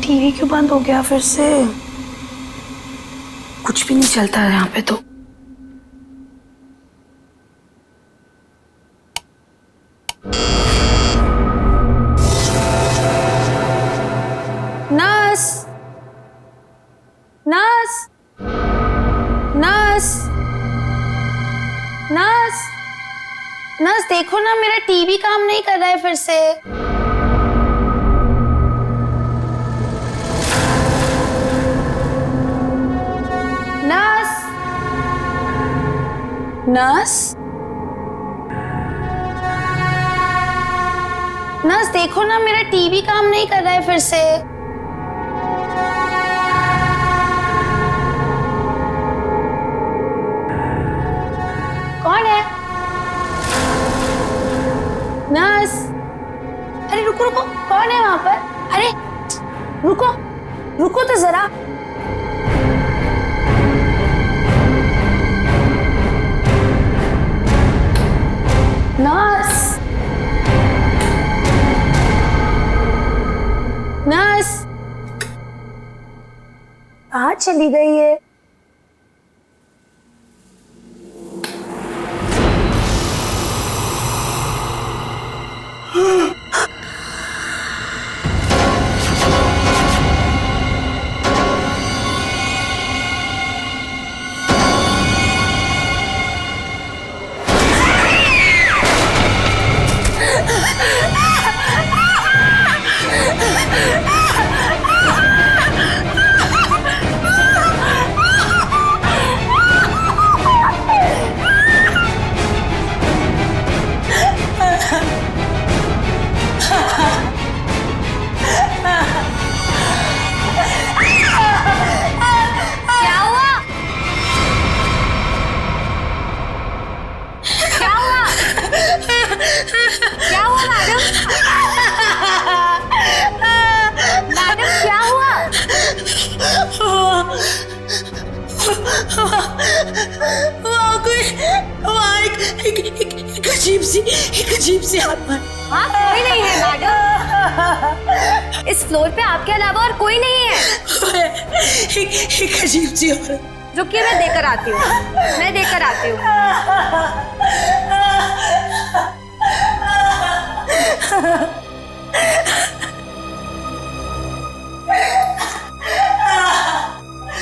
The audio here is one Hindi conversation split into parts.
टीवी क्यों बंद हो गया फिर से? कुछ भी नहीं चलता है यहाँ पे तो। Nurse, nurse, nurse, nurse, nurse देखो ना, मेरा टीवी काम नहीं कर रहा है फिर से। नर्स, नर्स, नर्स देखो ना, मेरा टीवी काम नहीं कर रहा है फिर से। कौन है? नर्स, अरे रुको रुको, कौन है वहां पर? अरे रुको, रुको तो जरा। नर्स, नर्स कहाँ चली गई है? क्या हुआ मैडम? मैडम क्या हुआ? एक अजीब सी आत्मा। हाँ, कोई नहीं है मैडम। इस फ्लोर पे आपके अलावा और कोई नहीं है। एक अजीब सी औरत। रुकिए, मैं देकर आती हूँ, मैं देकर आती हूँ।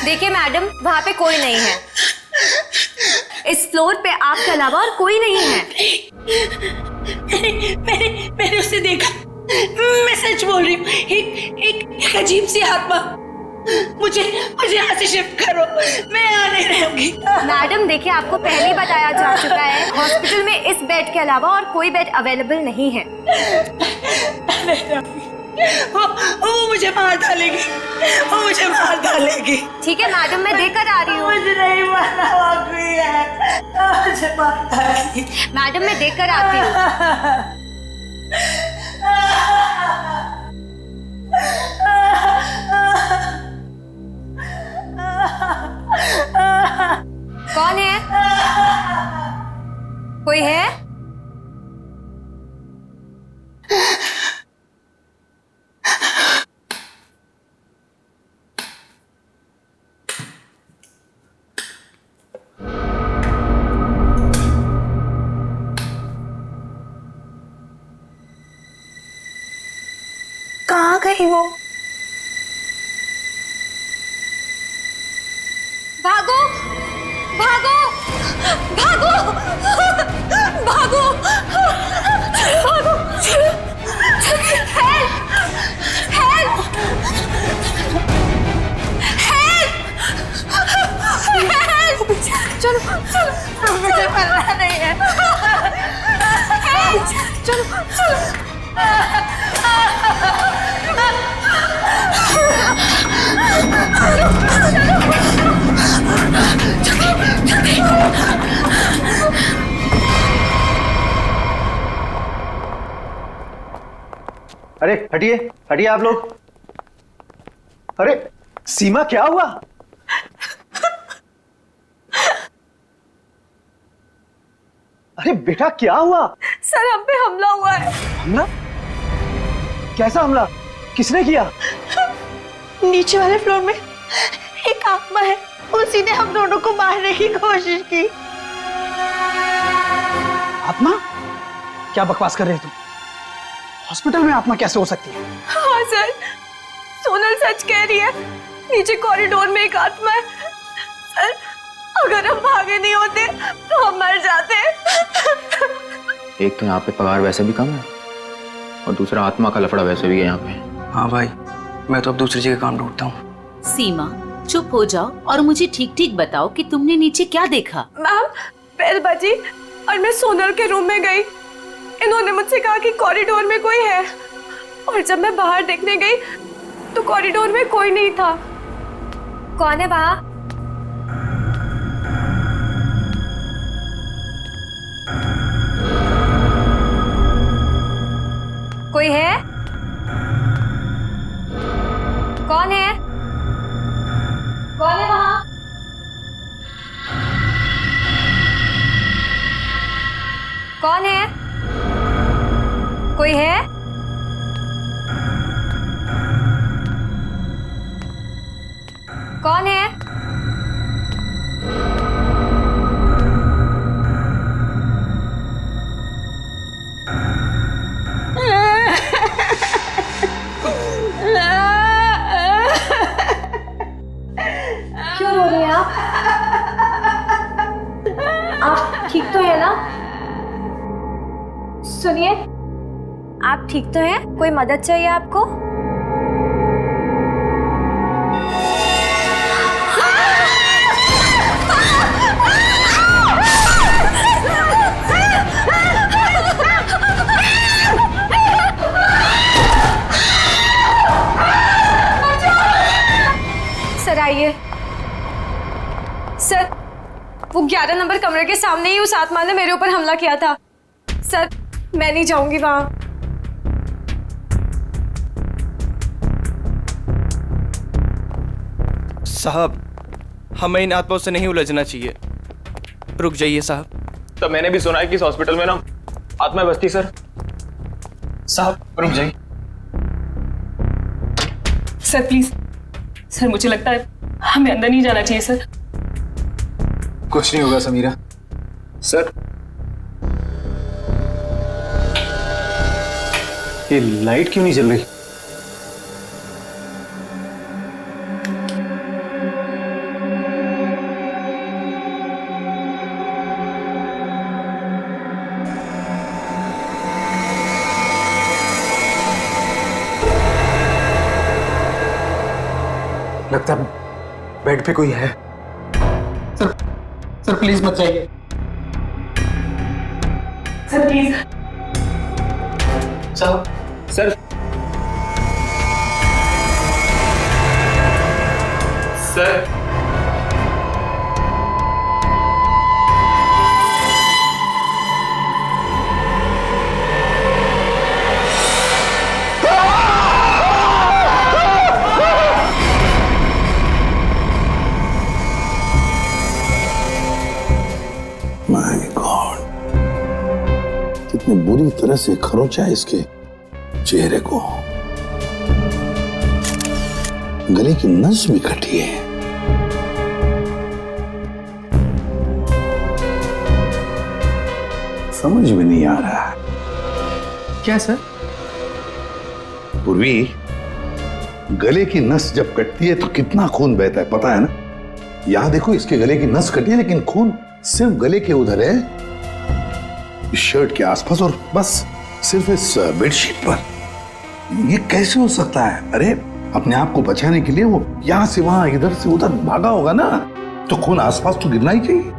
देखिए मैडम, वहां पे कोई नहीं है। इस फ्लोर पे आपके अलावा और कोई नहीं है। मैंने उसे देखा, मैं सच बोल रही हूँ। एक अजीब सी आत्मा। मुझे यहाँ से शिफ्ट करो, मैं यहाँ नहीं रहूंगी। मैडम देखिए, आपको पहले ही बताया जा चुका है, हॉस्पिटल में इस बेड के अलावा और कोई बेड अवेलेबल नहीं है। वो मुझे मार डालेगी, वो मुझे मार डालेगी। ठीक है मैडम, मैं देकर आ रही हूँ। मुझे नहीं मारना, मुझे मार डालेगी। मैडम मैं देकर आती हूँ। कौन है? कोई है? कहाँ गई वो? भागो, भागो, भागो, भागो, भागो, हेल्प, हेल्प, हेल्प, चलो, चलो, मुझे मरना नहीं है। चलो, चलो। अरे हटिए, हटिए आप लोग। अरे सीमा, क्या हुआ? अरे बेटा, क्या हुआ? सर, हम पे हमला हुआ है। हमला? कैसा हमला? किसने किया? नीचे वाले फ्लोर में एक आत्मा है, उसी ने हम दोनों को मारने की कोशिश की। आत्मा? क्या बकवास कर रहे तुम? हॉस्पिटल में आत्मा कैसे हो सकती है? हाँ सर, सोनल सच कह रही है, नीचे कॉरिडोर में एक आत्मा है। सर, अगर हम भागे नहीं होते तो हम मर जाते। एक तो यहाँ पे पगार वैसे भी कम है और दूसरा आत्मा का लफड़ा वैसे भी है यहाँ पे। हाँ भाई, मैं तो अब दूसरी जगह काम ढूंढता हूँ। सीमा, चुप हो जाओ और मुझे ठीक ठीक बताओ कि तुमने नीचे क्या देखा। मैम, बेल बजी और मैं सोनल के रूम में गई। इन्होंने मुझसे कहा कि कॉरिडोर में कोई है, और जब मैं बाहर देखने गई तो कॉरिडोर में कोई नहीं था। कौन है वहाँ? कोई है? कौन है? कौन है वहाँ? कौन है? कोई है? कौन है? क्यों रो रही हैं आप? आप ठीक तो है ना? सुनिए, आप ठीक तो हैं? कोई मदद चाहिए आपको? सर आइए। सर, वो 11 नंबर कमरे के सामने ही उस आत्मा ने मेरे ऊपर हमला किया था। सर, मैं नहीं जाऊंगी वहां। साहब, हमें इन आत्माओं से नहीं उलझना चाहिए। रुक जाइए साहब। तो मैंने भी सुना है कि इस हॉस्पिटल में ना आत्मा बसती। सर साहब रुक जाइए। सर प्लीज, सर मुझे लगता है हमें अंदर नहीं जाना चाहिए सर। कुछ नहीं होगा समीरा। सर, ये लाइट क्यों नहीं जल रही? लगता है बेड पे कोई है। सर प्लीज मत जाइए। Sir please. साहब, सर सर माय गॉड, कितने बुरी तरह से खरोंचा है इसके चेहरे को। गले की नस भी कटी है। समझ में नहीं आ रहा। क्या सर? पूर्वी, गले की नस जब कटती है तो कितना खून बहता है पता है ना? यहां देखो, इसके गले की नस कटी है लेकिन खून सिर्फ गले के उधर है, इस शर्ट के आसपास, और बस सिर्फ इस बेडशीट पर। ये कैसे हो सकता है? अरे अपने आप को बचाने के लिए वो यहां से वहां इधर से उधर भागा होगा ना, तो खून आसपास तो गिरना ही चाहिए,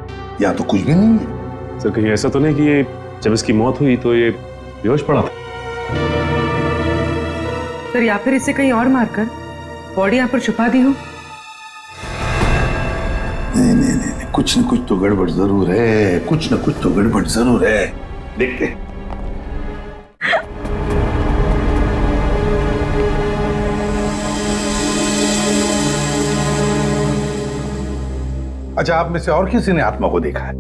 या तो कुछ भी नहीं है। सर कहीं ऐसा तो नहीं कि ये जब इसकी मौत हुई तो ये बेहोश पड़ा था? सर, या फिर इसे कहीं और मारकर बॉडी यहाँ पर छुपा दी हो। नहीं नहीं नहीं, कुछ न कुछ तो गड़बड़ जरूर है, कुछ न कुछ तो गड़बड़ जरूर है। देखते हैं। अच्छा, आप में से और किसी ने आत्मा को देखा है?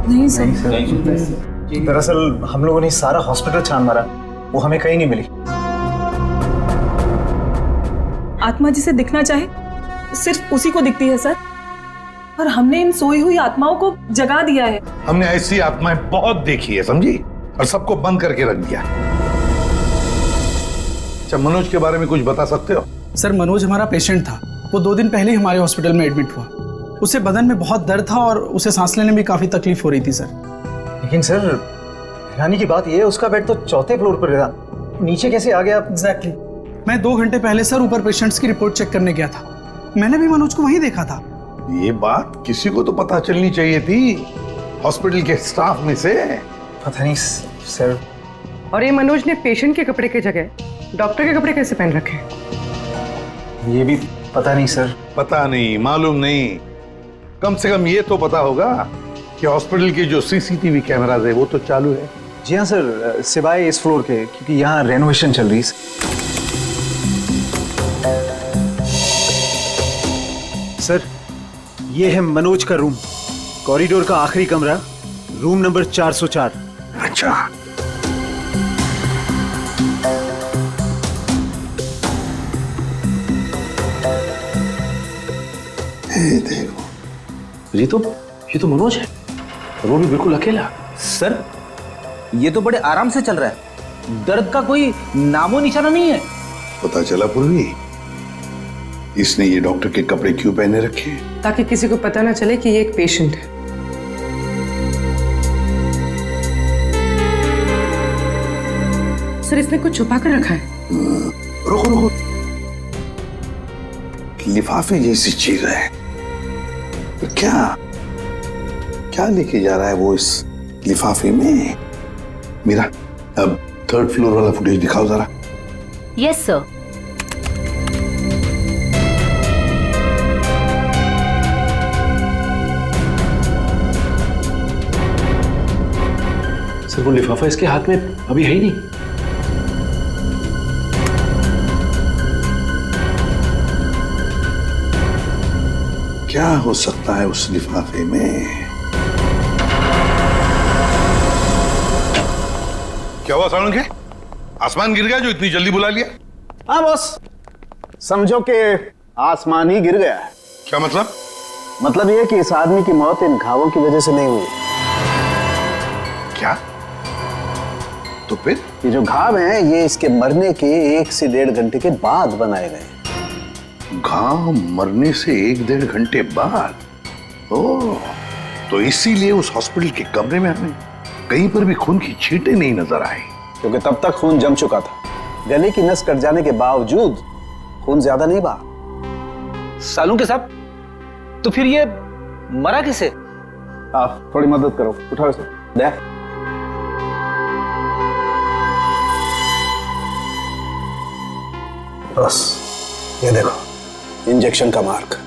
नहीं सर। दरअसल हम लोगों ने सारा हॉस्पिटल छान मारा, वो हमें कहीं नहीं मिली। आत्मा जिसे दिखना चाहे सिर्फ उसी को दिखती है सर। और हमने इन सोई हुई आत्माओं को जगा दिया है। हमने ऐसी आत्माएं बहुत देखी है, समझी, और सबको बंद करके रख दिया। अच्छा, मनोज के बारे में कुछ बता सकते हो? सर, मनोज हमारा पेशेंट था। वो 2 दिन पहले ही हमारे हॉस्पिटल में एडमिट हुआ। उसे बदन में बहुत दर्द था और उसे सांस लेने में काफी तकलीफ हो रही थी सर। लेकिन सर, हैरानी की बात यह है उसका बेड तो 4थे फ्लोर पर था, नीचे कैसे आ गया? एग्जैक्टली। मैं 2 घंटे पहले सर ऊपर पेशेंट्स की रिपोर्ट चेक करने गया था। मैंने भी मनोज को वहीं देखा था। ये बात किसी को तो पता चलनी चाहिए थी, हॉस्पिटल के स्टाफ में से। पता नहीं सर। और ये मनोज ने पेशेंट के कपड़े की जगह डॉक्टर के कपड़े कैसे पहन रखे? ये भी पता नहीं सर। पता नहीं, मालूम नहीं, कम से कम ये तो पता होगा कि हॉस्पिटल के जो सीसीटीवी कैमराज है वो तो चालू है। जी हाँ सर, सिवाय इस फ्लोर के, क्योंकि यहाँ रेनोवेशन चल रही है। सर, ये है मनोज का रूम, कॉरिडोर का आखिरी कमरा, रूम नंबर 404। अच्छा, देखो, ये तो मनोज है, और वो भी बिल्कुल अकेला। सर, ये तो बड़े आराम से चल रहा है, दर्द का कोई नामो निशाना नहीं है। पता चला पूर्वी, इसने ये डॉक्टर के कपड़े क्यों पहने रखे? ताकि किसी को पता ना चले कि ये एक पेशेंट है। सर, इसने कुछ छुपा कर रखा है। रुको, लिफाफे जैसी चीज है, तो क्या लेके जा रहा है वो इस लिफाफे में? मेरा अब 3rd फ्लोर वाला फुटेज दिखाओ जरा। Yes sir. सर, वो लिफाफा इसके हाथ में अभी है ही नहीं। क्या हो सकता है उस लिफाफे में? क्या हुआ सालुंखे? आसमान गिर गया जो इतनी जल्दी बुला लिया? हाँ बॉस, समझो कि आसमान ही गिर गया है। क्या मतलब? मतलब ये कि इस आदमी की मौत इन घावों की वजह से नहीं हुई। क्या? तो फिर? ये जो घाव हैं, ये इसके मरने के 1 से 1.5 घंटे के बाद बनाए गए। घाव मरने से 1-1.5 घंटे बाद? ओह, तो इसीलिए उस हॉस्पिटल के कमरे में हमें कहीं पर भी खून की छींटें नहीं नजर आई। क्योंकि तब तक खून जम चुका था। गले की नस कट जाने के बावजूद खून ज्यादा नहीं बहा। सालुंखे साहब, तो फिर ये मरा किसे? आप थोड़ी मदद करो, उठाओ इसे। दे। बस ये देखो, इंजेक्शन का मार्क।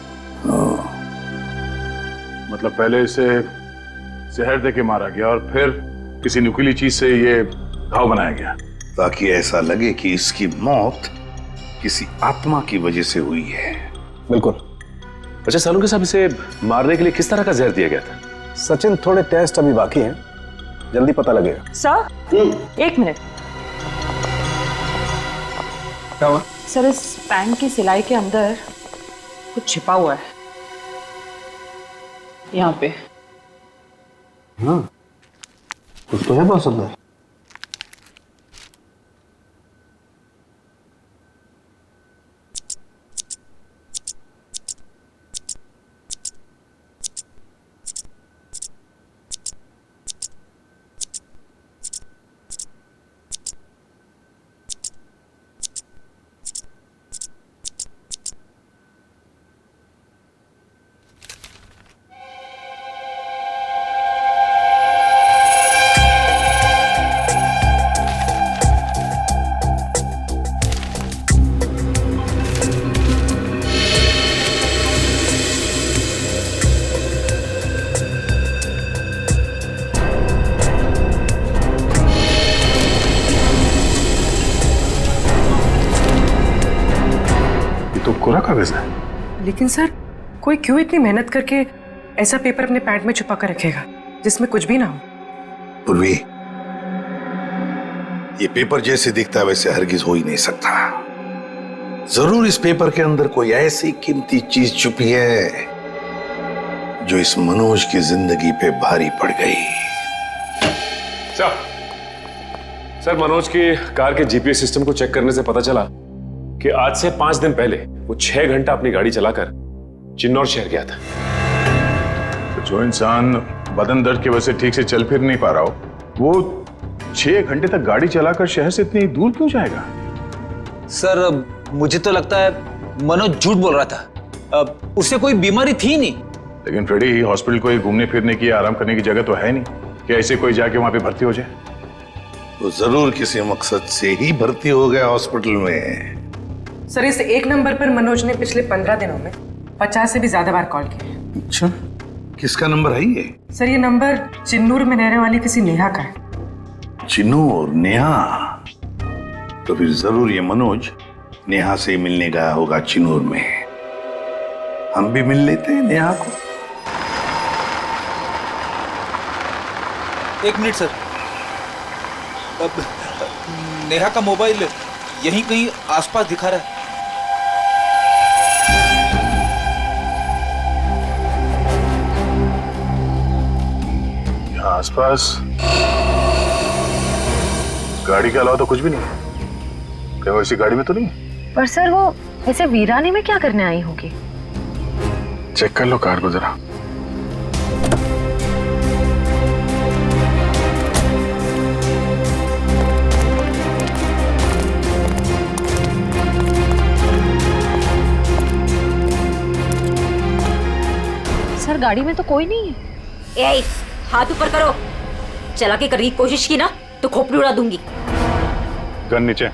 मतलब पहले इसे जहर देके मारा गया और फिर किसी नुकीली चीज से ये घाव बनाया गया, ताकि ऐसा लगे कि इसकी मौत किसी आत्मा की वजह से हुई है। बिल्कुल। अच्छा सालुंखे साहब, इसे मारने के लिए किस तरह का जहर दिया गया था? सचिन, थोड़े टेस्ट अभी बाकी हैं, जल्दी पता लगेगा। Sir, 1 minute. क्या हुआ? सर, इस पैंट की सिलाई के अंदर कुछ छिपा हुआ है, यहाँ पे। हाँ, कुछ तो है बॉस अंदर। कोरा कागज है। लेकिन सर, कोई क्यों इतनी मेहनत करके ऐसा पेपर अपने पैंट में छुपा कर रखेगा जिसमें कुछ भी ना हो? पूर्वी, ये पेपर जैसे दिखता है वैसे हरगिज हो ही नहीं सकता। जरूर इस पेपर के अंदर कोई ऐसी कीमती चीज छुपी है जो इस मनोज की जिंदगी पे भारी पड़ गई। सर, मनोज की कार के जीपीएस सिस्टम को चेक करने से पता चला कि आज से 5 दिन पहले वो 6 घंटा अपनी गाड़ी चलाकर चिन्नौर शहर गया था। तो जो इंसान बदन दर्द की वजह से ठीक से चल फिर नहीं पा रहा हो, वो 6 घंटे तक गाड़ी चलाकर शहर से इतनी दूर क्यों जाएगा? सर, मुझे तो लगता है मनोज झूठ बोल रहा था। उसे कोई बीमारी थी नहीं। लेकिन फ्रेडी, हॉस्पिटल कोई घूमने फिरने की, आराम करने की जगह तो है नहीं कि ऐसे कोई जाके वहां पे भर्ती हो जाए। वो जरूर किसी मकसद से ही भर्ती हो गया हॉस्पिटल में। सर, इस एक नंबर पर मनोज ने पिछले 15 दिनों में 50 से भी ज्यादा बार कॉल किया। अच्छा, किसका नंबर है ये? सर, ये नंबर चिन्नूर में रहने वाली किसी नेहा का है। चिन्नूर? नेहा? तो फिर जरूर ये मनोज नेहा से मिलने गया होगा चिन्नूर में। हम भी मिल लेते हैं नेहा को। एक मिनट सर। अब नेहा का मोबाइल यहीं कहीं आसपास दिखा रहा है। यहाँ आसपास गाड़ी के अलावा तो कुछ भी नहीं है। क्या वो इसी गाड़ी में तो नहीं? पर सर, वो ऐसे वीरानी में क्या करने आई होगी? चेक कर लो कार को जरा। सर, गाड़ी में तो कोई नहीं है। ए, हाथ ऊपर करो। चला के करने की कोशिश की ना तो खोपड़ी उड़ा दूंगी। गन नीचे।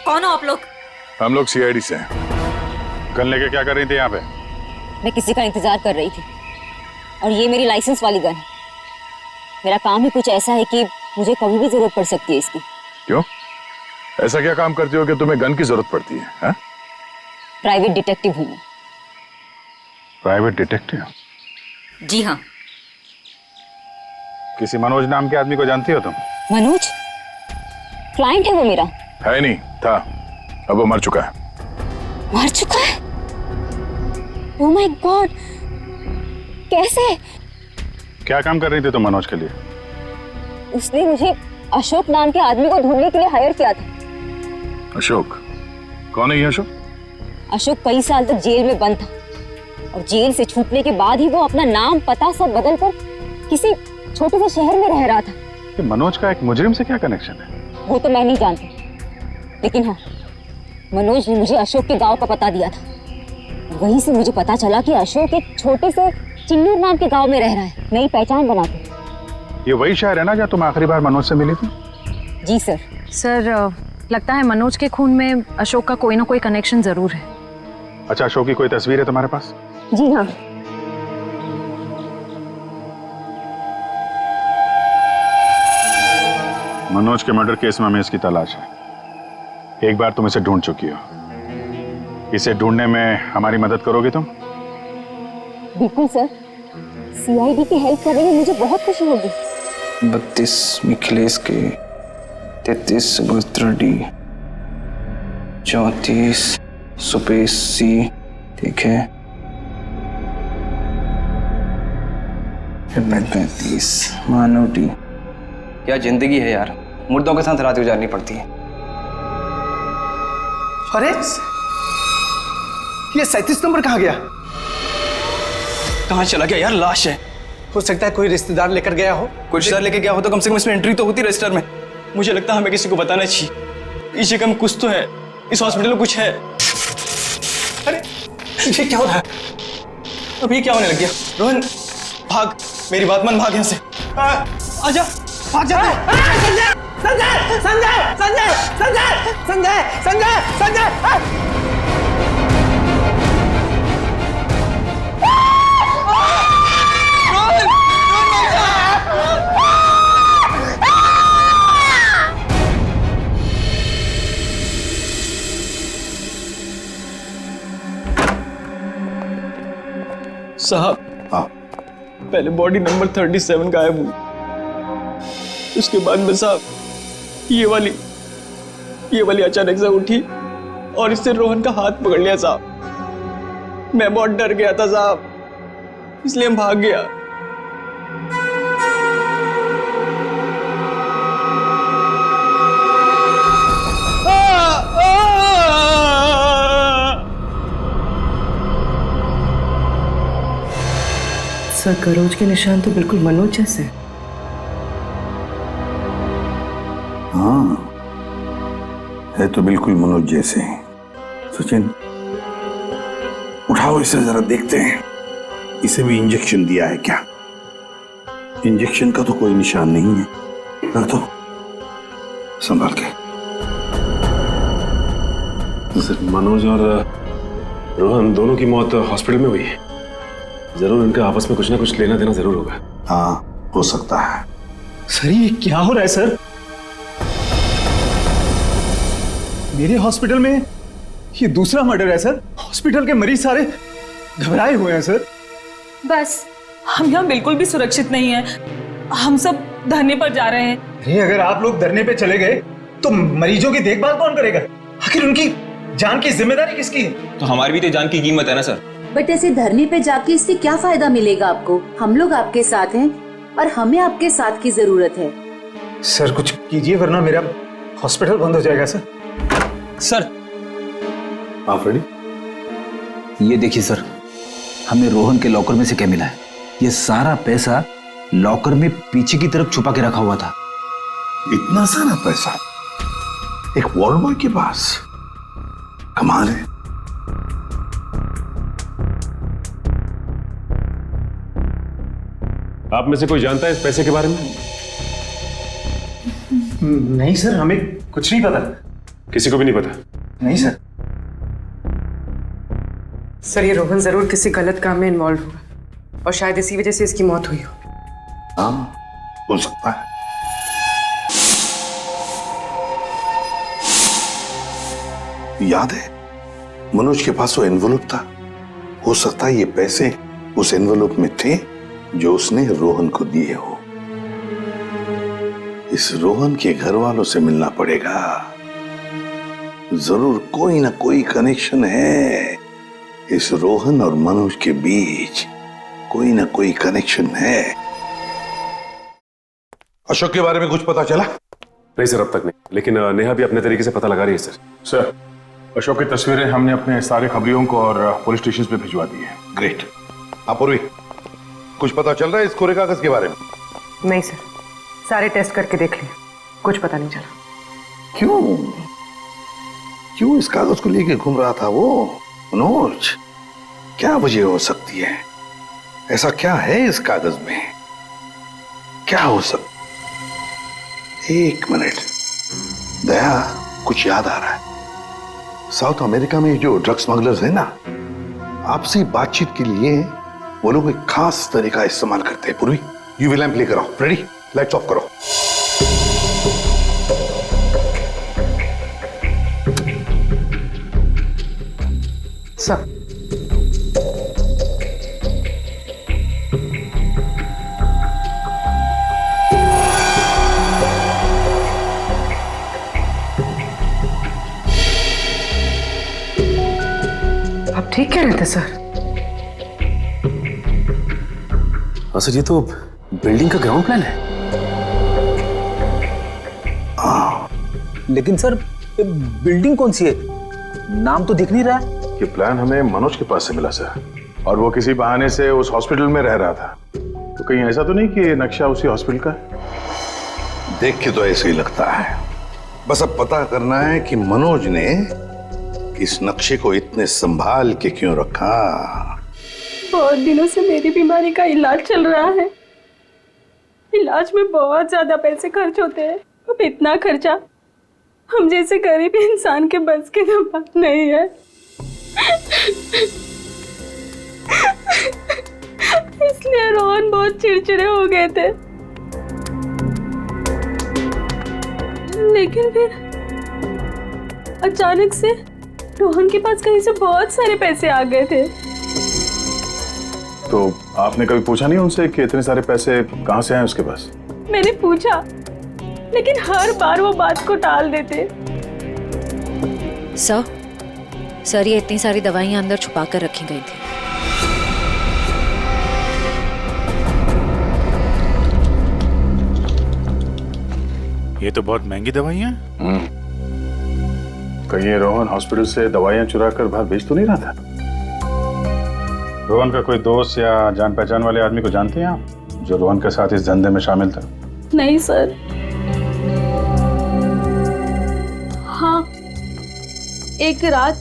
कौन हो आप लोग? हम लोग सीआईडी से हैं। गन लेके क्या कर रही थी यहाँ पे? मैं किसी का इंतजार कर रही थी और ये मेरी लाइसेंस वाली गन है। मेरा काम ही कुछ ऐसा है कि मुझे कभी भी जरूरत पड़ सकती है इसकी। क्यों? ऐसा क्या काम करती हो कि तुम्हें गन की जरूरत पड़ती है? हा? प्राइवेट डिटेक्टिव हूँ। Private detective? जी हाँ। किसी मनोज नाम के आदमी को जानती हो तुम? मनोज? क्लाइंट है वो मेरा। है नहीं, था। अब वो मर चुका है। मर चुका है? ओह माय गॉड, कैसे? क्या काम कर रही थी तुम मनोज के लिए? उसने मुझे अशोक नाम के आदमी को ढूंढने के लिए हायर किया था। अशोक? कौन है ये अशोक? अशोक कई साल तक जेल में बंद था और जेल से छूटने के बाद ही वो अपना नाम पता सब बदल कर किसी छोटे से शहर में रह रहा था। कि मनोज का एक मुजरिम से क्या कनेक्शन है? वो तो मैं नहीं जानती, लेकिन हाँ, मनोज ने मुझे अशोक के गांव का पता दिया था। वहीं से मुझे पता चला कि अशोक एक छोटे से चिन्नूर नाम के गांव में रह रहा है, नई पहचान बनाते। ये वही शहर है ना जहाँ तुम आखिरी बार मनोज से मिली थी? जी सर। सर, लगता है मनोज के खून में अशोक का कोई ना कोई कनेक्शन जरूर है। अच्छा, अशोक की कोई तस्वीर है तुम्हारे पास? जी हाँ। मनोज के मर्डर केस में हमें इसकी तलाश है। एक बार तुम इसे ढूंढ चुकी हो, इसे ढूंढने में हमारी मदद करोगे तुम? बिल्कुल सर, सीआईडी की हेल्प करने में मुझे बहुत खुशी होगी। 32 मिखिलेश के, 33 सुभद्रा डी, 34 सुपेश सी, ठीक है, 35 मानव डी। क्या जिंदगी है यार, मुर्दों के साथ रात गुजारनी पड़ती है। अरे ये 37 नंबर कहाँ गया? कहाँ चला गया यार? लाश है। हो सकता है कोई रिश्तेदार लेकर गया हो। कोई रिश्तेदार लेकर गया हो तो कम से कम इसमें एंट्री तो होती रजिस्टर में। मुझे लगता है हमें किसी को बताना चाहिए। इस जगह में कुछ तो है, इस हॉस्पिटल में कुछ है। अरे ये क्या हो रहा है? अब ये क्या होने लग गया? रोहन भाग, मेरी बात मान, भाग यहाँ से। आजा, भाग जा। संजय संजय संजय संजय संजय संजय संजय संजय। साहब, पहले बॉडी नंबर 37 गायब हुई, उसके बाद में साहब ये वाली ये वाली अचानक से उठी और इससे रोहन का हाथ पकड़ लिया साहब। मैं बहुत डर गया था साहब, इसलिए हम भाग गया। सर करोज के निशान तो बिल्कुल मनोज जैसे। हाँ, है तो बिल्कुल मनोज जैसे। सचिन, उठाओ इसे जरा देखते हैं, इसे भी इंजेक्शन दिया है क्या? इंजेक्शन का तो कोई निशान नहीं है। कर दो, संभाल के। सर, मनोज और रोहन दोनों की मौत हॉस्पिटल में हुई है। जरूर इनका आपस में कुछ ना कुछ लेना देना जरूर होगा। हाँ, हो सकता है। सर ये क्या हो रहा है सर? मेरे हॉस्पिटल में ये दूसरा मर्डर है सर। हॉस्पिटल के मरीज सारे घबराए हुए हैं सर। बस हम यहाँ बिल्कुल भी सुरक्षित नहीं है। हम सब धरने पर जा रहे हैं। अरे अगर आप लोग धरने पे चले गए तो मरीजों की देखभाल कौन करेगा? आखिर उनकी जान की जिम्मेदारी किसकी है? तो हमारी भी तो जान की कीमत है ना सर। बट ऐसे धरने पे जाके इससे क्या फायदा मिलेगा आपको? हम लोग आपके साथ हैं और हमें आपके साथ की जरूरत है। सर कुछ कीजिए वरना मेरा हॉस्पिटल बंद हो जाएगा सर। सर आप रेडी? ये देखिए सर, हमें रोहन के लॉकर में से क्या मिला है। ये सारा पैसा लॉकर में पीछे की तरफ छुपा के रखा हुआ था। इतना सारा पैसा एक वॉर्ड बॉय के पास? कमाल है। आप में से कोई जानता है इस पैसे के बारे में? नहीं सर, हमें कुछ नहीं पता। किसी को भी नहीं पता? नहीं सर। सर ये रोहन जरूर किसी गलत काम में इन्वॉल्व हुआ और शायद इसी वजह से इसकी मौत हुई हो। हाँ, हो सकता है। याद है मनोज के पास वो एनवेलप था। हो सकता है ये पैसे उस एनवेलप में थे जो उसने रोहन को दिए हो। इस रोहन के घर वालों से मिलना पड़ेगा। जरूर कोई ना कोई कनेक्शन है इस रोहन और मनोज के बीच। कोई ना कोई कनेक्शन है। अशोक के बारे में कुछ पता चला? नहीं सर, अब तक नहीं, लेकिन नेहा भी अपने तरीके से पता लगा रही है सर। सर, अशोक की तस्वीरें हमने अपने सारे खबरियों को और पुलिस स्टेशन पे भिजवा दी है। ग्रेट। अपूर्वी, कुछ पता चल रहा है इस कोरे कागज के बारे में? नहीं सर, सारे टेस्ट करके देख लिए, कुछ पता नहीं चला। क्यों इस कागज को लेके घूम रहा था वो मनोज? क्या वजह हो सकती है? ऐसा क्या है इस कागज में? क्या हो सकता? एक मिनट दया, कुछ याद आ रहा है। साउथ अमेरिका में जो ड्रग स्मगलर्स है ना, आपसी बातचीत के लिए वो लोग एक खास तरीका इस्तेमाल करते हैं। पूर्वी, यूवी लैंप लेकर आओ। रेडी? लाइट्स ऑफ करो। सर आप ठीक कह रहे थे सर। हाँ सर, ये तो बिल्डिंग का ग्राउंड प्लान है। लेकिन सर बिल्डिंग कौन सी है? नाम तो दिख नहीं रहा है। ये प्लान हमें मनोज के पास से मिला सर, और वो किसी बहाने से उस हॉस्पिटल में रह रहा था। तो कहीं ऐसा तो नहीं कि ये नक्शा उसी हॉस्पिटल का है? देख के तो ऐसे ही लगता है। बस अब पता करना है कि मनोज ने इस नक्शे को इतने संभाल के क्यों रखा। बहुत दिनों से मेरी बीमारी का इलाज चल रहा है। इलाज में बहुत ज्यादा पैसे खर्च होते हैं। अब इतना खर्चा हम जैसे गरीब इंसान के बस की तो बात नहीं है। इसलिए रोहन बहुत चिड़चिड़े हो गए थे। लेकिन फिर अचानक से रोहन के पास कहीं से बहुत सारे पैसे आ गए थे। तो आपने कभी पूछा नहीं उनसे कि इतने सारे पैसे कहां से आए उसके पास? मैंने पूछा, लेकिन हर बार वो बात को टाल देते। सर ये इतनी सारी दवाइयां अंदर छुपा कर रखी गई थी। ये तो बहुत महंगी दवाइयां हैं। कहीं ये रोहन हॉस्पिटल से दवाइयां चुरा कर बाहर भेज तो नहीं रहा था? रोहन का कोई दोस्त या जान पहचान वाले आदमी को जानते हैं आप, जो रोहन के साथ इस धंधे में शामिल था? नहीं सर। हाँ, एक रात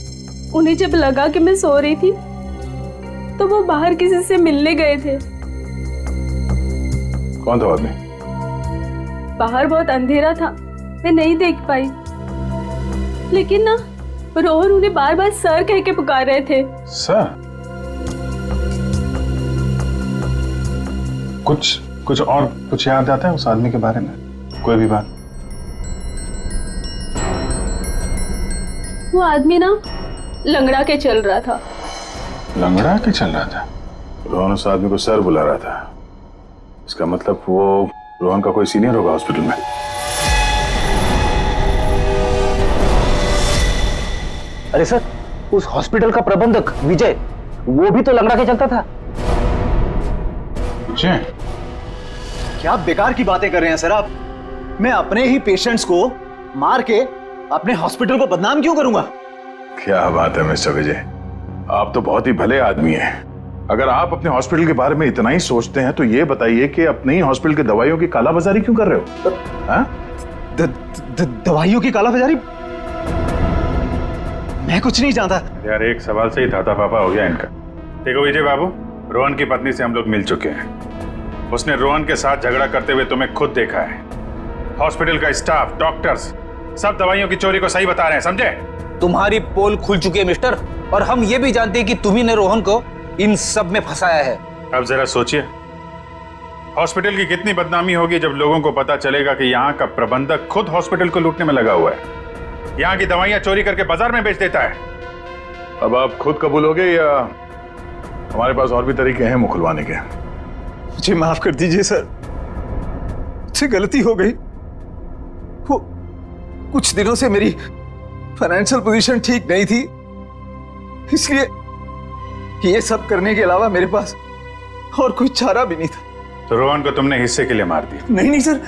उन्हें जब लगा कि मैं सो रही थी तो वो बाहर किसी से मिलने गए थे। कौन था आदमी? बाहर बहुत अंधेरा था, मैं नहीं देख पाई, लेकिन ना रोहन उन्हें बार बार सर कह के पुकार रहे थे। सर? कुछ और कुछ याद आता है उस आदमी के बारे में? कोई भी बात? वो आदमी ना लंगड़ा के चल रहा था। लंगड़ा के चल रहा था? रोहन उस आदमी को सर बुला रहा था। इसका मतलब वो रोहन का कोई सीनियर होगा हॉस्पिटल में। अरे सर, उस हॉस्पिटल का प्रबंधक विजय, वो भी तो लंगड़ा के चलता था। विजय? क्या बेकार की बातें कर रहे हैं सर आप? मैं अपने ही पेशेंट्स को मार के अपने हॉस्पिटल को बदनाम क्यों करूंगा? क्या बात है मिस्टर विजय, आप तो बहुत ही भले आदमी हैं। अगर आप अपने हॉस्पिटल के बारे में इतना ही सोचते हैं तो ये बताइए कि अपने ही हॉस्पिटल के दवाइयों की कालाबाजारी क्यों कर रहे हो? दवाइयों की कालाबाजारी? मैं कुछ नहीं जानता यार। एक सवाल से ही धाता पापा हो गया इनका। देखो विजय बाबू, रोहन की पत्नी से हम लोग मिल चुके हैं। उसने रोहन के साथ झगड़ा करते हुए तुम्हें खुद देखा है। हॉस्पिटल का स्टाफ, डॉक्टर्स सब दवाइयों की चोरी को सही बता रहे हैं, समझे? तुम्हारी पोल खुल चुकी है मिस्टर, और हम ये भी जानते हैं कि तुम्ही ने रोहन को इन सब में फंसाया है। अब जरा सोचिए, हॉस्पिटल की कितनी बदनामी होगी जब लोगों को पता चलेगा कि यहाँ का प्रबंधक खुद हॉस्पिटल को लूटने में लगा हुआ है, यहाँ की दवाइयां चोरी करके बाजार में बेच देता है। अब आप खुद कबूलोगे या हमारे पास और भी तरीके हैं मुंह खुलवाने के? मुझे माफ कर दीजिए सर, मुझसे गलती हो गई। वो कुछ दिनों से मेरी फाइनेंशियल पोजीशन ठीक नहीं थी, इसलिए ये सब करने के अलावा मेरे पास और कोई चारा भी नहीं था। तो रोहन को तुमने हिस्से के लिए मार दिया? नहीं सर,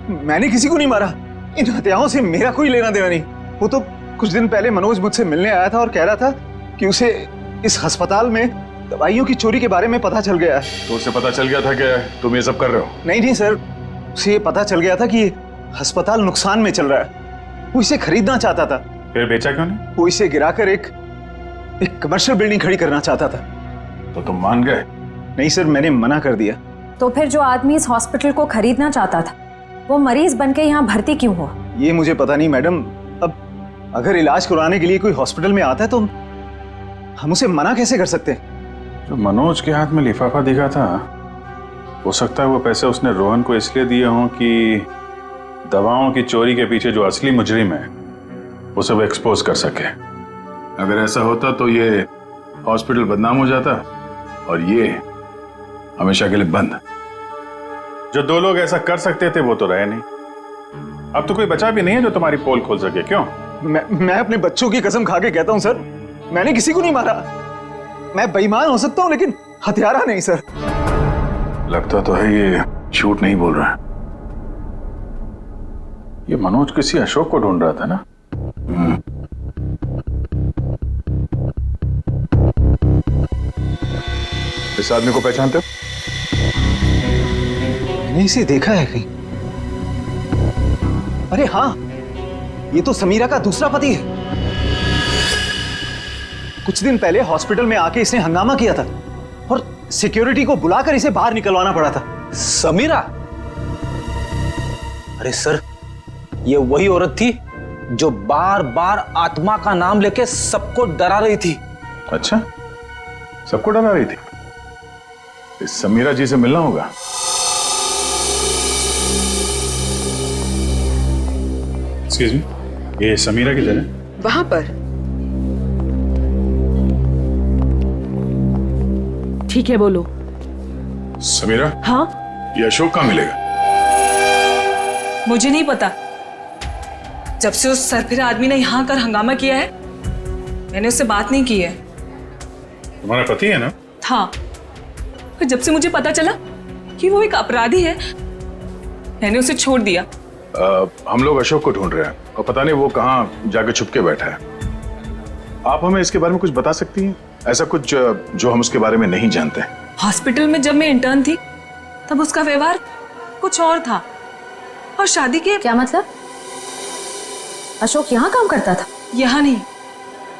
मैंने किसी को नहीं मारा। इन हत्याओं से मेरा कोई लेना देना नहीं। वो तो कुछ दिन पहले मनोज मुझसे मिलने आया था और कह रहा था कि उसे इस अस्पताल में दवाइयों की चोरी के बारे में पता चल गया है। तो उसे पता चल गया था कि तुम ये सब कर रहे हो? नहीं सर, उसे ये पता चल गया था कि अस्पताल नुकसान में चल रहा है। वो इसे खरीदना चाहता था। फिर बेचा क्यों नहीं? वो इसे गिराकर एक कमर्शियल बिल्डिंग खड़ी करना चाहता था। तो तुम मान गए? नहीं सर, मैंने मना कर दिया। तो फिर जो आदमी इस हॉस्पिटल को खरीदना चाहता था वो मरीज बनके यहाँ भर्ती क्यों हुआ? ये मुझे पता नहीं मैडम। अब अगर इलाज करवाने के लिए कोई हॉस्पिटल में आता है तो हम उसे मना कैसे कर सकते हैं? जो मनोज के हाथ में लिफाफा दिखा था, हो सकता है वो पैसे उसने रोहन को इसलिए दिए हों कि दवाओं की चोरी के पीछे जो असली मुजरिम है उसे वो एक्सपोज कर सके। अगर ऐसा होता तो ये हॉस्पिटल बदनाम हो जाता और ये हमेशा के लिए बंद। जो दो लोग ऐसा कर सकते थे वो तो रहे नहीं। अब तो कोई बचा भी नहीं है जो तुम्हारी पोल खोल सके। क्यों? मैं अपने बच्चों की कसम खा के कहता हूं सर, मैंने किसी को नहीं मारा। मैं बेईमान हो सकता हूं लेकिन हत्यारा नहीं सर। लगता तो है ये झूठ नहीं बोल रहा है। ये मनोज किसी अशोक को ढूंढ रहा था ना? इस आदमी को पहचानते हो? मैंने इसे देखा है कहीं। अरे हाँ, ये तो समीरा का दूसरा पति है। कुछ दिन पहले हॉस्पिटल में आके इसने हंगामा किया था और सिक्योरिटी को बुलाकर इसे बाहर निकलवाना पड़ा था। समीरा? अरे सर, ये वही औरत थी जो बार बार आत्मा का नाम लेके सबको डरा रही थी। अच्छा, सबको डरा रही थी? इस समीरा जी से मिलना होगा। एक्सक्यूज मी, ये समीरा की जगह? वहां पर। ठीक है, बोलो। समीरा? हाँ? ये अशोक कहाँ मिलेगा? मुझे नहीं पता। जब से उस सरफिरा आदमी ने यहाँ आकर हंगामा किया है मैंने उससे बात नहीं की है। तुम्हारा पति है ना? था, फिर जब से मुझे पता चला कि वो एक अपराधी है, मैंने उसे छोड़ दिया। हम लोग अशोक को ढूंढ रहे हैं और पता नहीं वो कहाँ जाके छुप के बैठा है। आप हमें इसके बारे में कुछ बता सकती हैं? ऐसा कुछ जो हम उसके बारे में नहीं जानते हैं। हॉस्पिटल में जब मैं इंटर्न थी तब उसका व्यवहार कुछ और था, और शादी के। क्या मतलब? अशोक यहाँ काम करता था? यहाँ नहीं,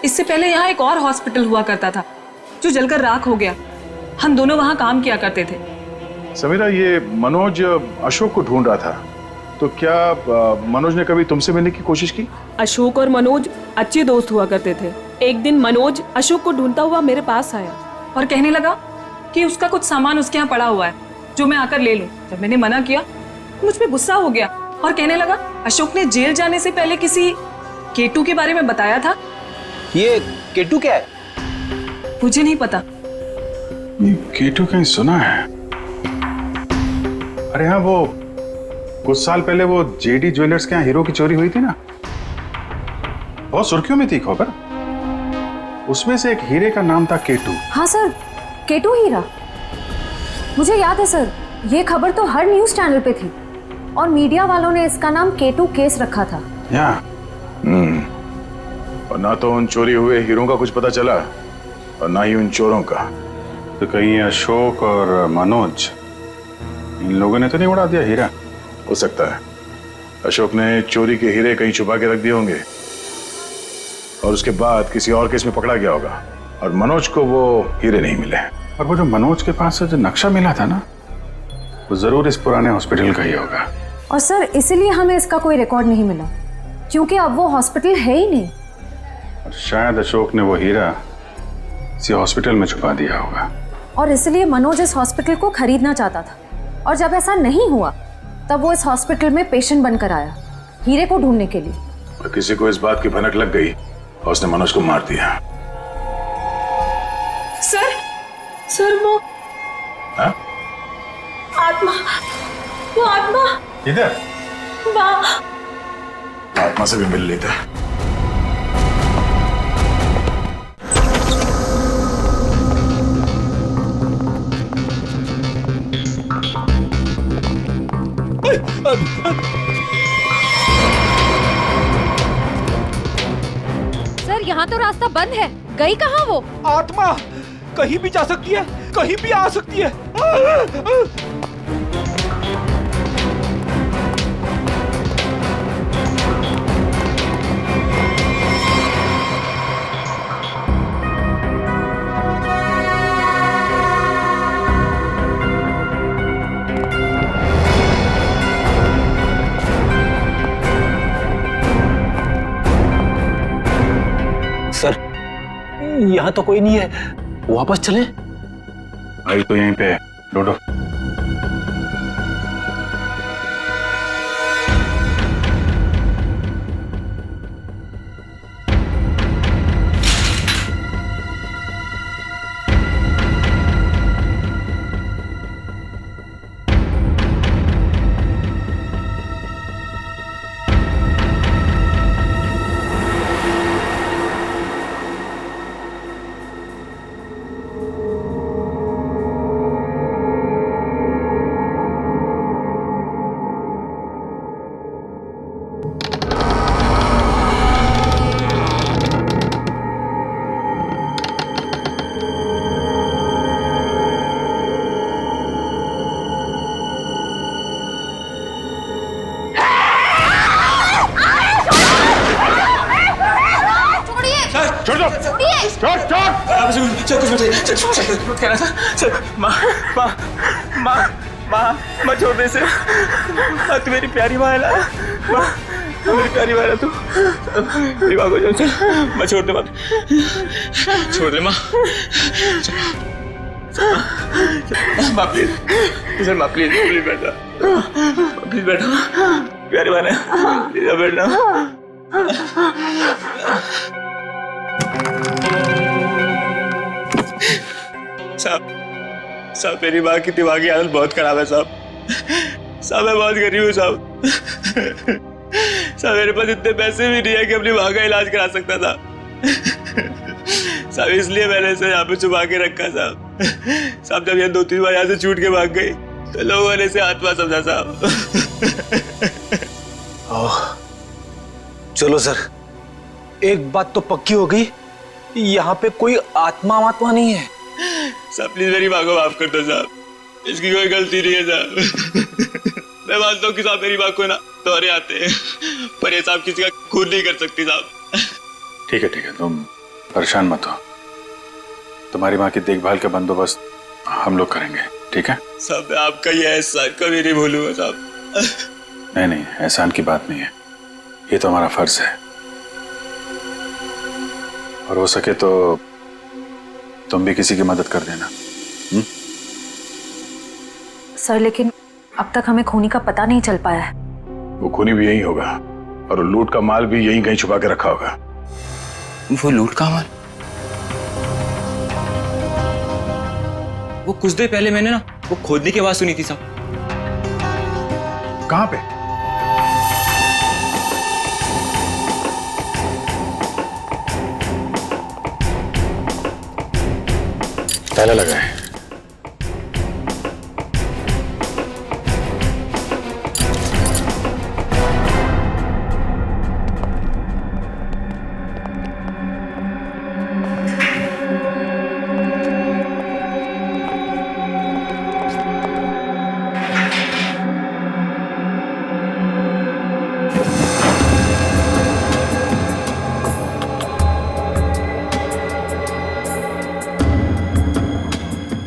इससे पहले यहाँ एक और हॉस्पिटल हुआ करता था जो जलकर राख हो गया। हम दोनों वहाँ काम किया करते थे। समीरा, ये मनोज अशोक को ढूंढ रहा था, तो क्या मनोज ने कभी तुमसे मिलने की कोशिश की? अशोक और मनोज अच्छे दोस्त हुआ करते थे। एक दिन मनोज अशोक को ढूंढता हुआ मेरे पास आया और कहने लगा कि उसका कुछ सामान उसके यहाँ पड़ा हुआ है जो मैं आकर ले लूं। जब मैंने मना किया मुझ पे गुस्सा हो गया और कहने लगा अशोक ने जेल जाने से पहले किसी केटू के बारे में बताया था। ये केटू क्या है? मुझे नहीं पता। ये केटू कहीं सुना है। अरे हाँ, वो कुछ साल पहले वो जेडी ज्वेलर्स के यहाँ हीरो की चोरी हुई थी ना, बहुत सुर्खियों में थी खबर। उसमें से एक हीरे का नाम था केटू। हाँ सर, केटू हीरा, मुझे याद है सर। ये खबर तो हर न्यूज चैनल पे थी और मीडिया वालों ने इसका नाम केटू केस रखा था। या और ना तो उन चोरी हुए हीरों का कुछ पता चला और ना ही उन चोरों का। तो कहीं अशोक और मनोज, इन लोगों ने तो नहीं उड़ा दिया हीरा? हो सकता है अशोक ने चोरी के हीरे कहीं छुपा के रख दिए होंगे और उसके बाद किसी और केस में पकड़ा गया होगा और मनोज को वो हीरे नहीं मिले। और वो जो मनोज के पास से जो नक्शा मिला था ना, वो जरूर इस पुराने हॉस्पिटल का ही होगा। और सर इसीलिए हमें इसका कोई रिकॉर्ड नहीं मिला, क्योंकि अब वो हॉस्पिटल है ही नहीं। और शायद अशोक ने वो हीरा इसी हॉस्पिटल में छुपा दिया होगा। और इसलिए मनोज इस हॉस्पिटल को खरीदना चाहता था, और जब ऐसा नहीं हुआ तब वो इस हॉस्पिटल में पेशेंट बनकर आया हीरे को ढूंढने के लिए। और किसी को इस बात की भनक लग गई और उसने मनोज को मार दिया। सर वो हा? आत्मा, वो आत्मा किधर? वहाँ। आत्मा से भी मिल लेता। सर यहाँ तो रास्ता बंद है, गई कहाँ वो? आत्मा कहीं भी जा सकती है, कहीं भी आ सकती है। सर, यहाँ तो कोई नहीं है, वापस चले? आई तो यहीं पे डोडो। माँ छोड़ दे इसे। माँ तू मेरी प्यारी माँ है ना, माँ मेरी प्यारी माँ है तू, मेरी माँ को चल, माँ छोड़ दे, माँ छोड़ दे, माँ माँ प्लीज, माँ प्लीज प्लीज बैठा, प्लीज बैठो, प्यारी माँ है, प्लीज बैठना। साहब मेरी माँ की दिमागी हालत बहुत खराब है साहब। मैं बहुत गरीब हूँ साहब। मेरे पास इतने पैसे भी नहीं है कि अपनी माँ का इलाज करा सकता था। साहब इसलिए मैंने इसे यहाँ पे छुपा के रखा साहब। साहब जब ये 2-3 बार यहाँ से छूट के भाग गई तो लोगों ने इसे आत्मा समझा साहब। चलो सर, एक बात तो पक्की हो गई, यहाँ पे कोई आत्मा नहीं है। साहब प्लीज मेरी माँ को माफ कर दो साहब, इसकी कोई गलती नहीं है साहब। मैं मानता हूँ कि साहब मेरी माँ को ना दौरे आते हैं, पर ये साहब किसी का खून नहीं कर सकती साहब। ठीक है तुम परेशान मत हो, तुम्हारी माँ की देखभाल का बंदोबस्त हम लोग करेंगे, ठीक है? साहब मैं आपका ये एहसान कभी नहीं भूलूंगा साहब। नहीं, एहसान की बात नहीं है, ये तो हमारा फर्ज है। और हो सके तो तुम भी किसी की मदद कर देना। सर लेकिन अब तक हमें खूनी का पता नहीं चल पाया है। वो खूनी भी यही होगा और लूट का माल भी यहीं कहीं छुपा के रखा होगा। वो लूट का माल? वो कुछ देर पहले मैंने ना वो खोदने की आवाज सुनी थी साहब। कहां पे? ताला लगा है।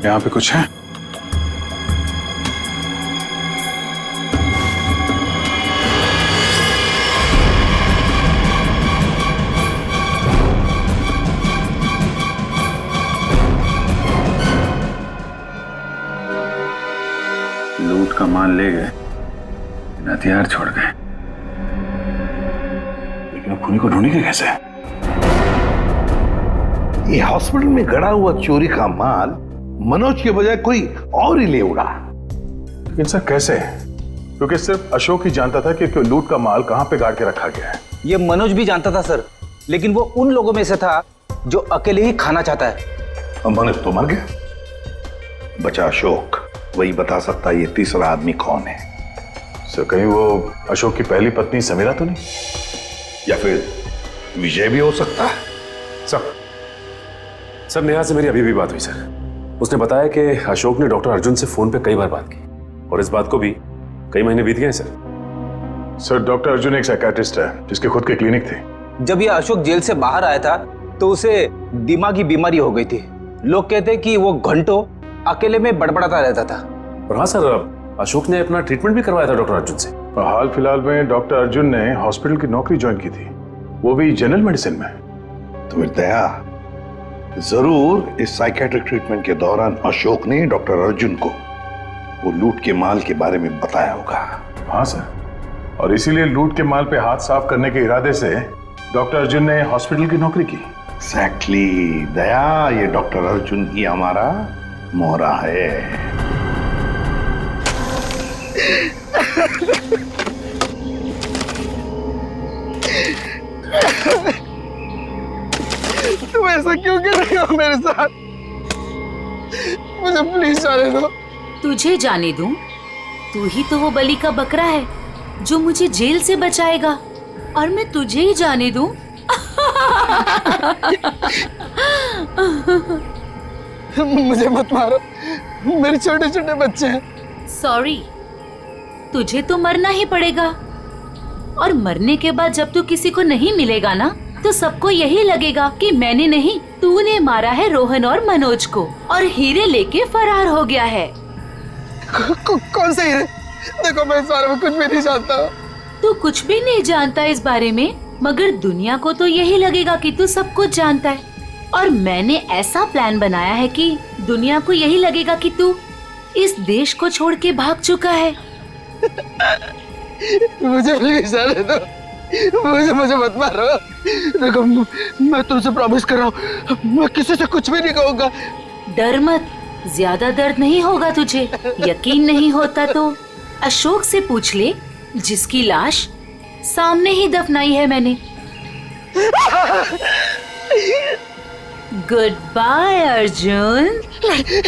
यहाँ पे कुछ है? लूट का माल ले गए, हथियार छोड़ गए, लेकिन खूनी को ढूंढेंगे कैसे? ये हॉस्पिटल में गड़ा हुआ चोरी का माल मनोज के बजाय कोई और ही ले उड़ा। लेकिन सर कैसे? क्योंकि सिर्फ अशोक ही जानता था कि लूट का माल कहां पे गाड़ के रखा गया है। ये मनोज भी जानता था सर, लेकिन वो उन लोगों में से था जो अकेले ही खाना चाहता है। मनोज तो मर गया, बचा अशोक, वही बता सकता है ये तीसरा आदमी कौन है। सर कहीं वो अशोक की पहली पत्नी समीरा तो नहीं? या फिर विजय भी हो सकता है। सर नेहा से मेरी अभी भी बात हुई सर। उसने बताया कि अशोक ने डॉक्टर अर्जुन से फोन पे कई बार बात की और इस बात को भी कई महीने बीत गए सर। डॉक्टर अर्जुन एक साइकियाट्रिस्ट है जिसके खुद के क्लिनिक थे। जब ये अशोक जेल से बाहर आया था तो उसे दिमागी बीमारी हो गई थी। लोग कहते कि वो घंटों अकेले में बड़बड़ाता रहता था। और हाँ सर, अशोक ने अपना ट्रीटमेंट भी करवाया था डॉक्टर अर्जुन से। हाल फिलहाल में डॉक्टर अर्जुन ने हॉस्पिटल की नौकरी ज्वाइन की थी, वो भी जनरल मेडिसिन में। तो फिर दया जरूर इस साइकियाट्रिक ट्रीटमेंट के दौरान अशोक ने डॉक्टर अर्जुन को वो लूट के माल के बारे में बताया होगा। हाँ सर, और इसीलिए लूट के माल पे हाथ साफ करने के इरादे से डॉक्टर अर्जुन ने हॉस्पिटल की नौकरी की। एक्जैक्टली दया, ये डॉक्टर अर्जुन ही हमारा मोहरा है। तुम ऐसा क्यों कर रही हो मेरे साथ? मुझे प्लीज जाने दो। तुझे जाने दूं? तू ही तो वो बलि का बकरा है जो मुझे जेल से बचाएगा, और मैं तुझे ही जाने दूं? मुझे मत मारो, मेरे छोटे छोटे बच्चे हैं। सॉरी, तुझे तो मरना ही पड़ेगा, और मरने के बाद जब तू किसी को नहीं मिलेगा ना, तो सबको यही लगेगा कि मैंने नहीं, तूने मारा है रोहन और मनोज को, और हीरे लेके फरार हो गया है। कौन से हीरे? देखो मैं इस बारे में कुछ भी नहीं जानता। तू कुछ भी नहीं जानता इस बारे में, मगर दुनिया को तो यही लगेगा कि तू सब कुछ जानता है। और मैंने ऐसा प्लान बनाया है कि दुनिया को यही लगेगा कि तू इस देश को छोड़ के भाग चुका है। मुझे प्लीज जाने दो, मुझे मत मारो। देखो मैं तुमसे प्रॉमिस कर रहा हूँ, मैं किसी से कुछ भी नहीं कहूँगा। डर मत, ज्यादा दर्द नहीं होगा तुझे। यकीन नहीं होता तो अशोक से पूछ ले, जिसकी लाश सामने ही दफनाई है मैंने। Good bye Arjun. नहीं।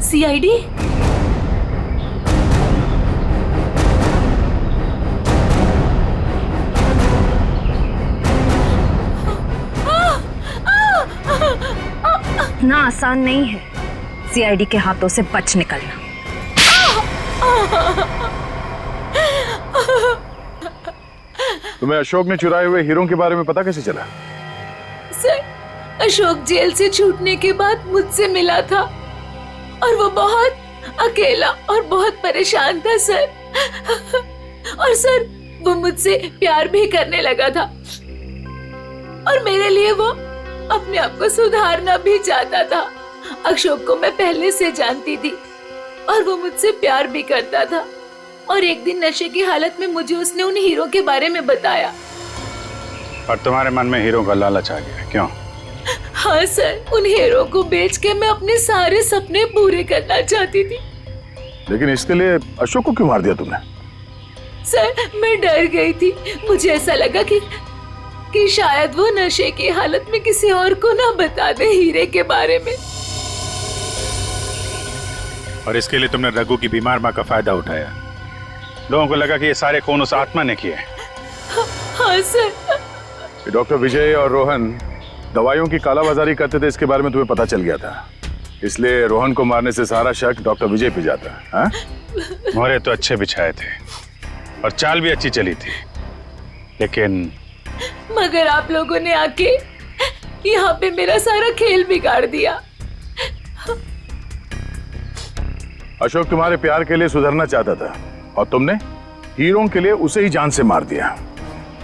सीआईडी? इतना आसान नहीं है सीआईडी के हाथों से बच निकलना। तुम्हें अशोक ने चुराए हुए हीरो के बारे में पता कैसे चला? सर, अशोक जेल से छूटने के बाद मुझसे मिला था और वो बहुत अकेला और बहुत परेशान था सर। और सर, वो मुझसे प्यार भी करने लगा था और मेरे लिए वो अपने आप को सुधारना भी चाहता था। अशोक को मैं पहले से जानती थी और वो मुझसे प्यार भी करता था। और एक दिन नशे की हालत में मुझे उसने उन हीरो के बारे में बताया। और तुम्हारे मन में हीरो का लालच आ गया, क्यों? हाँ सर, उन हीरो को बेच के मैं अपने सारे सपने पूरे करना चाहती थी। लेकिन इसके लिए अशोक को क्यों मार दिया तुमने? सर, मैं डर गई थी। मुझे ऐसा लगा कि शायद वो नशे की हालत में किसी और को ना बता दे हीरे के बारे में। और इसके लिए तुमने रघु की बीमार माँ का फायदा उठाया। लोगों को लगा कि ये सारे खून उस आत्मा ने किए। हाँ सर। डॉक्टर विजय और रोहन दवाइयों की कालाबाजारी करते थे, इसके बारे में तुम्हें पता चल गया था। इसलिए रोहन को मारने से सारा शक डॉक्टर विजय पे जाता। हाँ? मोहरे तो अच्छे बिछाए थे और चाल भी अच्छी चली थी, लेकिन मगर आप लोगों ने आके यहाँ पे मेरा सारा खेल बिगाड़ दिया। अशोक तुम्हारे प्यार के लिए सुधरना चाहता था और तुमने हीरो के लिए उसे ही जान से मार दिया।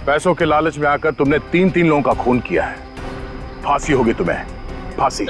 पैसों के लालच में आकर तुमने 3 लोगों का खून किया है। फांसी होगी तुम्हें, फांसी।